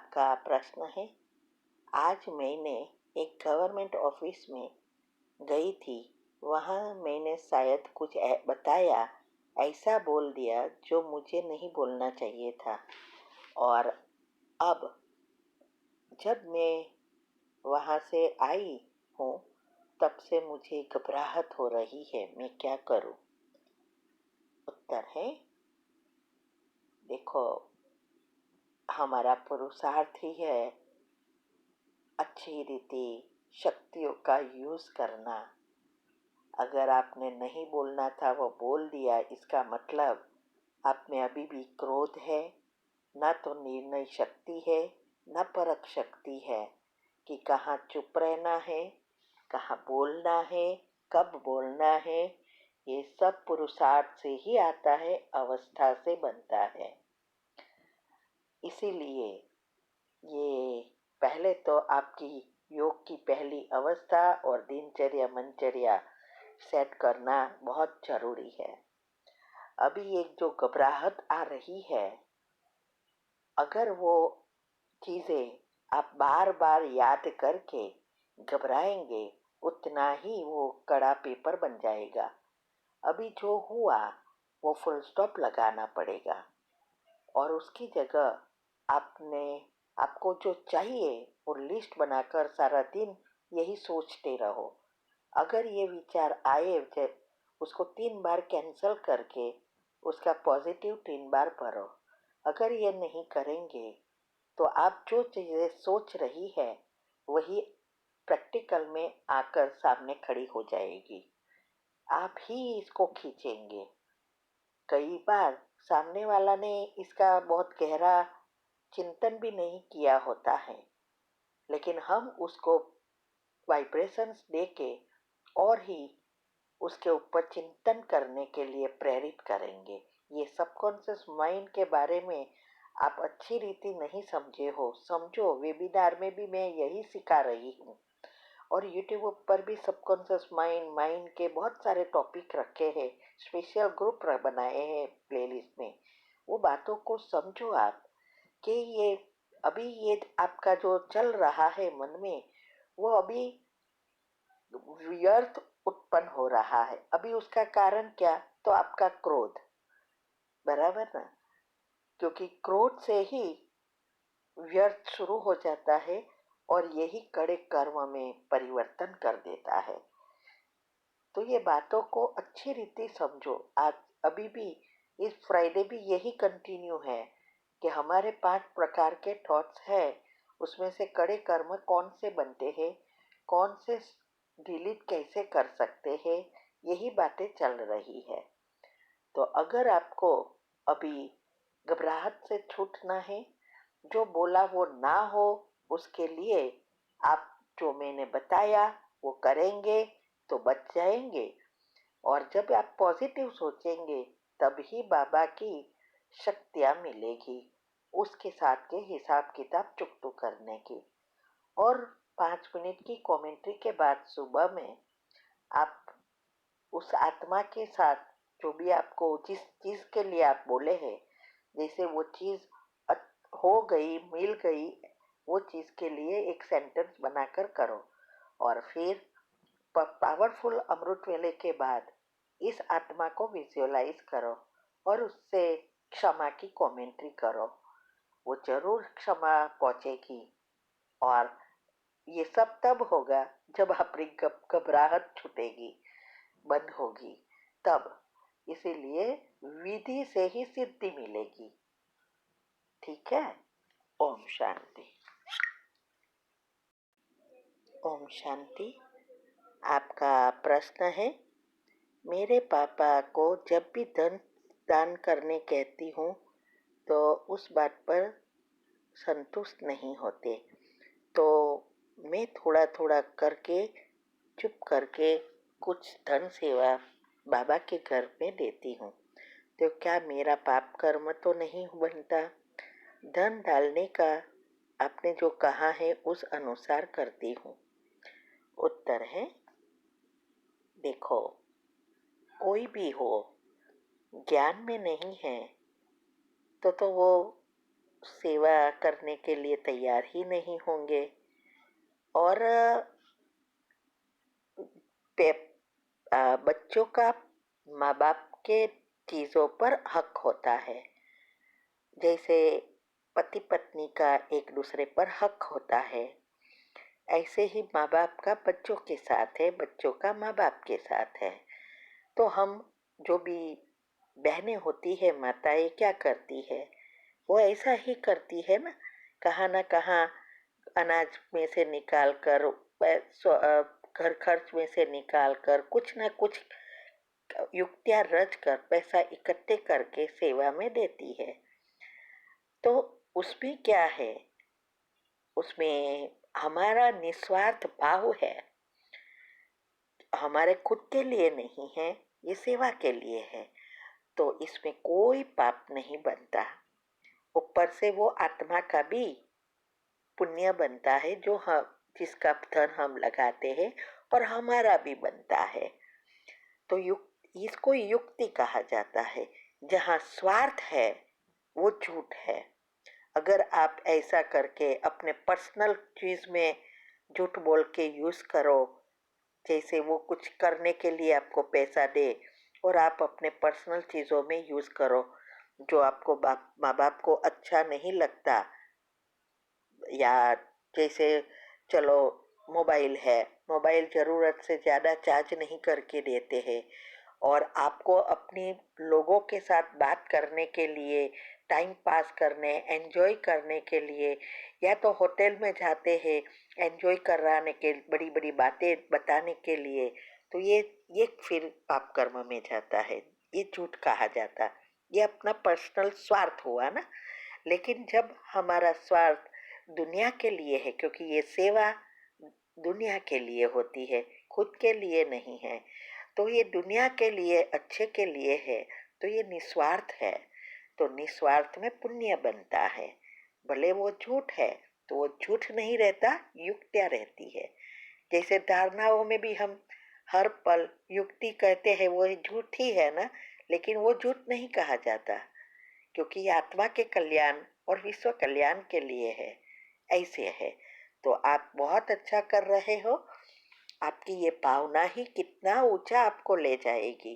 आपका प्रश्न है। आज मैंने एक गवर्नमेंट ऑफिस में गई थी। वहाँ मैंने शायद कुछ बताया, ऐसा बोल दिया जो मुझे नहीं बोलना चाहिए था। और अब जब मैं वहाँ से आई हूँ तब से मुझे घबराहट हो रही है। मैं क्या करूँ? उत्तर है, देखो, हमारा पुरुषार्थ ही है अच्छी रीति शक्तियों का यूज़ करना। अगर आपने नहीं बोलना था वो बोल दिया, इसका मतलब आप में अभी भी क्रोध है, न तो निर्णय शक्ति है न परख शक्ति है कि कहाँ चुप रहना है, कहाँ बोलना है, कब बोलना है। ये सब पुरुषार्थ से ही आता है, अवस्था से बनता है। इसीलिए ये पहले तो आपकी योग की पहली अवस्था और दिनचर्या मनचर्या सेट करना बहुत जरूरी है। अभी एक जो घबराहट आ रही है, अगर वो चीज़ें आप बार बार याद करके घबराएंगे, उतना ही वो कड़ा पेपर बन जाएगा। अभी जो हुआ वो फुल स्टॉप लगाना पड़ेगा और उसकी जगह आपको जो चाहिए वो लिस्ट बनाकर सारा दिन यही सोचते रहो। अगर ये विचार आए, जब उसको 3 बार कैंसिल करके उसका पॉजिटिव 3 बार भरो। अगर ये नहीं करेंगे तो आप जो चीज़ें सोच रही है वही प्रैक्टिकल में आकर सामने खड़ी हो जाएगी। आप ही इसको खींचेंगे। कई बार सामने वाला ने इसका बहुत गहरा चिंतन भी नहीं किया होता है, लेकिन हम उसको वाइब्रेशंस देके और ही उसके ऊपर चिंतन करने के लिए प्रेरित करेंगे। ये सबकॉन्शियस माइंड के बारे में आप अच्छी रीति नहीं समझे हो। समझो, वेबिनार में भी मैं यही सिखा रही हूँ और यूट्यूब पर भी सबकॉन्शियस माइंड के बहुत सारे टॉपिक रखे हैं, स्पेशल ग्रुप बनाए हैं प्लेलिस्ट में। वो बातों को समझो आप कि ये अभी ये आपका जो चल रहा है मन में, वो अभी व्यर्थ उत्पन्न हो रहा है। अभी उसका कारण क्या? तो आपका क्रोध, बराबर ना? क्योंकि क्रोध से ही व्यर्थ शुरू हो जाता है और यही कड़े कर्म में परिवर्तन कर देता है। तो ये बातों को अच्छी रीति समझो। आज अभी भी इस फ्राइडे भी यही कंटिन्यू है कि हमारे 5 प्रकार के थॉट्स है। उसमें से कड़े कर्म कौन से बनते हैं, कौन से डिलीट कैसे कर सकते हैं, यही बातें चल रही है। तो अगर आपको अभी घबराहट से छूटना है, जो बोला वो ना हो, उसके लिए आप जो मैंने बताया वो करेंगे तो बच जाएंगे। और जब आप पॉजिटिव सोचेंगे तब ही बाबा की शक्तियाँ मिलेगी, उसके साथ के हिसाब किताब चुकतू करने की। और 5 मिनट की कमेंट्री के बाद सुबह में आप उस आत्मा के साथ जो भी आपको जिस चीज़ के लिए आप बोले हैं, जैसे वो चीज़ हो गई, मिल गई, वो चीज़ के लिए एक सेंटेंस बनाकर करो। और फिर पावरफुल अमृत वेले के बाद इस आत्मा को विजुअलाइज करो और उससे क्षमा की कमेंट्री करो। वो जरूर क्षमा पहुंचेगी। और ये सब तब होगा जब आपकी घबराहट छूटेगी, बंद होगी तब। इसीलिए विधि से ही सिद्धि मिलेगी। ठीक है? ओम शांति। ओम शांति। आपका प्रश्न है, मेरे पापा को जब भी धन दान करने कहती हूँ तो उस बात पर संतुष्ट नहीं होते, तो मैं थोड़ा थोड़ा करके चुप करके कुछ धन सेवा बाबा के घर में देती हूँ। तो क्या मेरा पाप कर्म तो नहीं बनता? धन डालने का आपने जो कहा है उस अनुसार करती हूँ। उत्तर है, देखो, कोई भी हो ज्ञान में नहीं है तो वो सेवा करने के लिए तैयार ही नहीं होंगे। और बच्चों का माँ बाप के चीज़ों पर हक होता है, जैसे पति पत्नी का एक दूसरे पर हक होता है, ऐसे ही माँ बाप का बच्चों के साथ है, बच्चों का माँ बाप के साथ है। तो हम जो भी बहनें होती है, माताएं क्या करती है, वो ऐसा ही करती है ना कहाँ अनाज में से निकाल कर, घर खर्च में से निकाल कर, कुछ ना कुछ युक्तियां रच कर पैसा इकट्ठे करके सेवा में देती है। तो उसमें क्या है, उसमें हमारा निस्वार्थ भाव है, हमारे खुद के लिए नहीं है, ये सेवा के लिए है। तो इसमें कोई पाप नहीं बनता, ऊपर से वो आत्मा का भी पुण्य बनता है, जो हम जिसका धन हम लगाते हैं और हमारा भी बनता है। तो इसको युक्ति कहा जाता है। जहाँ स्वार्थ है वो झूठ है। अगर आप ऐसा करके अपने पर्सनल चीज में झूठ बोल के यूज करो, जैसे वो कुछ करने के लिए आपको पैसा दे और आप अपने पर्सनल चीजों में यूज करो, जो आपको माँ बाप को अच्छा नहीं लगता, या जैसे चलो मोबाइल है, मोबाइल ज़रूरत से ज़्यादा चार्ज नहीं करके देते हैं, और आपको अपनी लोगों के साथ बात करने के लिए, टाइम पास करने, एंजॉय करने के लिए, या तो होटल में जाते हैं एंजॉय कराने के, बड़ी बड़ी बातें बताने के लिए, तो ये फिर पाप कर्म में जाता है, ये झूठ कहा जाता। ये अपना पर्सनल स्वार्थ हुआ ना। लेकिन जब हमारा स्वार्थ दुनिया के लिए है, क्योंकि ये सेवा दुनिया के लिए होती है, खुद के लिए नहीं है, तो ये दुनिया के लिए, अच्छे के लिए है, तो ये निस्वार्थ है। तो निस्वार्थ में पुण्य बनता है। भले वो झूठ है तो वो झूठ नहीं रहता, युक्तियाँ रहती है। जैसे धारणाओं में भी हम हर पल युक्ति कहते हैं, वो झूठ ही है ना, लेकिन वो झूठ नहीं कहा जाता, क्योंकि ये आत्मा के कल्याण और विश्व कल्याण के लिए है, ऐसे है। तो आप बहुत अच्छा कर रहे हो। आपकी ये भावना ही कितना ऊंचा आपको ले जाएगी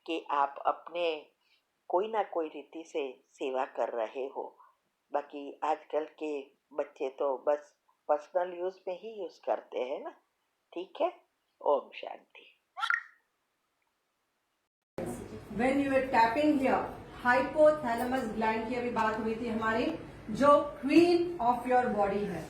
कि आप अपने कोई ना कोई रीति से सेवा कर रहे हो। बाकी आजकल के बच्चे तो बस पर्सनल यूज में ही यूज करते हैं ना। ठीक है, Om Shanti. When you are tapping here, hypothalamus gland की अभी बात हुई थी हमारी, जो क्वीन ऑफ योर बॉडी है,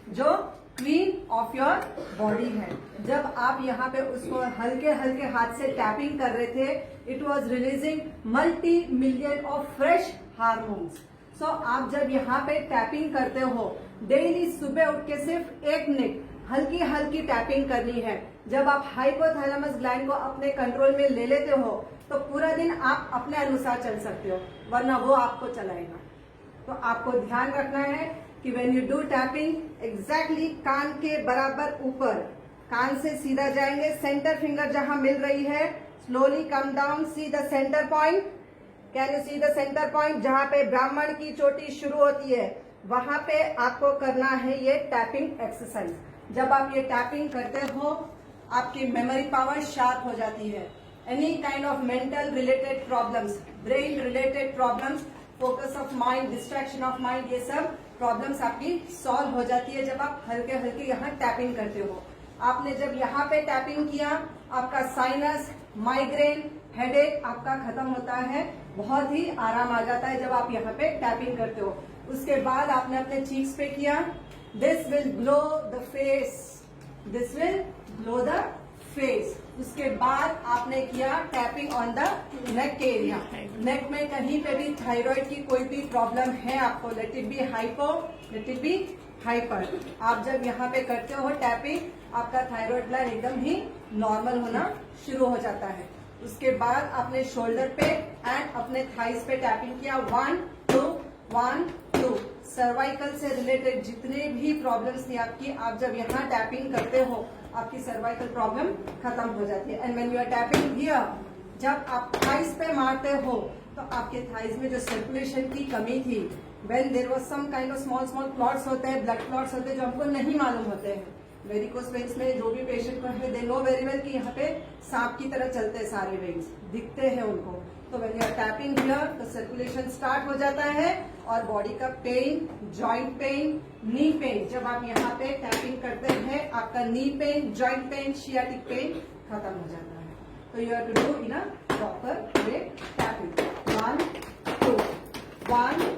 जो क्वीन ऑफ योर बॉडी है। जब आप यहाँ पे उसको हल्के हल्के हाथ से टैपिंग कर रहे थे, it was releasing multi million of fresh hormones. So आप जब यहाँ पे टैपिंग करते हो, डेली सुबह उठ के सिर्फ 1 मिनट हल्की हल्की टैपिंग करनी है। जब आप हाइपोथैलेमस ग्लैंड को अपने कंट्रोल में ले लेते हो, तो पूरा दिन आप अपने अनुसार चल सकते हो, वरना वो आपको चलाएगा। तो आपको ध्यान रखना है कि when you do tapping, exactly कान के बराबर ऊपर, कान से सीधा जाएंगे, सेंटर फिंगर जहां मिल रही है, slowly come down, see the centre point. Can you see the centre point? जहां पे ब्राह्मण की चोटी शुरू होती है, वहां पे आपको करना है ये टैपिंग एक्सरसाइज। जब आप ये टैपिंग करते हो, आपकी मेमोरी पावर शार्प हो जाती है। Any kind of mental related problems, brain related problems, focus of mind, distraction of mind, ये सब प्रॉब्लम्स आपकी सॉल्व हो जाती है जब आप हल्के हल्के यहाँ टैपिंग करते हो। आपने जब यहाँ पे टैपिंग किया, आपका साइनस, माइग्रेन, हेडेक आपका खत्म होता है, बहुत ही आराम आ जाता है जब आप यहाँ पे टैपिंग करते हो। उसके बाद आपने अपने चीक्स पे किया, this will glow the face, this will glow the face. उसके बाद आपने किया tapping on the neck area. Neck में कहीं पे भी थायराइड की कोई भी प्रॉब्लम है आपको, let it be hypo, let it be hyper, आप जब यहाँ पे करते हो टैपिंग, आपका थायराइड ग्लैंड एकदम ही नॉर्मल होना शुरू हो जाता है। उसके बाद आपने शोल्डर पे एंड अपने थाइस पे टैपिंग किया, 1 2 1 2। सर्वाइकल से रिलेटेड जितने भी प्रॉब्लम्स थी आपकी, आप जब यहाँ टैपिंग करते हो, आपकी सर्वाइकल प्रॉब्लम खत्म हो जाती है। And when you are tapping here, जब आप थाइस पे मारते हो, तो आपके थाइस में जो सर्कुलेशन की कमी थी when there was some kind of small small clots होते हैं, ब्लड क्लॉट्स होते हैं जो हमको नहीं मालूम होते हैं। वेरिकोस वेन्स में जो भी पेशेंट को है, दे नो वेरी वेल कि यहाँ पे सांप की तरह चलते हैं, सारे वेन्स दिखते हैं उनको। तो when you are tapping here तो सर्कुलेशन स्टार्ट हो जाता है और बॉडी का pain, joint pain, knee pain, जब आप यहाँ पे टैपिंग करते हैं आपका knee pain, joint pain, sciatic pain खत्म हो जाता है। तो you have to do in a proper way tapping. 1 2 1